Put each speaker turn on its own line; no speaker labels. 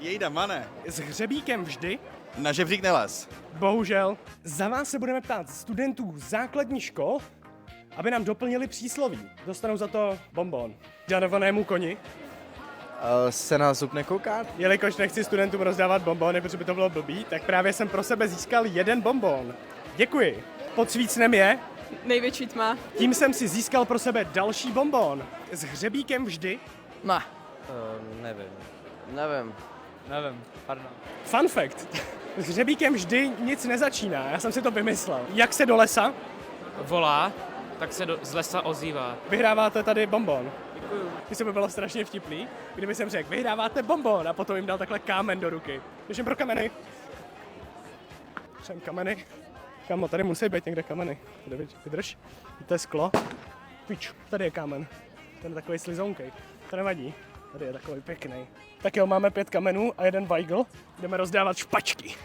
Jejda, mane.
S hřebíkem vždy?
Na žebřík nelez.
Bohužel. Za vás se budeme ptát studentů základních škol, aby nám doplnili přísloví. Dostanou za to bonbon. Žádovanému koni.
Se na zub nekouká?
Jelikož nechci studentům rozdávat bonbony, protože by to bylo blbý, tak právě jsem pro sebe získal jeden bonbon. Děkuji. Pod svícnem je.
Největší tma.
Tím jsem si získal pro sebe další bonbon. S hřebíkem vždy?
Ne.
Nevím, pardon.
Fun fact. S hřebíkem vždy nic nezačíná, já jsem si to vymyslel. Jak se do lesa?
Volá, tak se z lesa ozývá.
Vyhráváte tady bonbon. Děkuju. Myslím, by bylo strašně vtipný, kdyby jsem řekl, vyhráváte bonbon a potom jim dal takhle kámen do ruky. Běžím pro kameny. Přem kameny. Kámo, tady musí být někde kameny. Tady vydrž. To je sklo. Pič, tady je kámen. Ten je takový slizounkej. To nevadí. Tady je takový pěkný. Tak jo, máme 5 kamenů a 1 vajgl. Jdeme rozdávat špačky.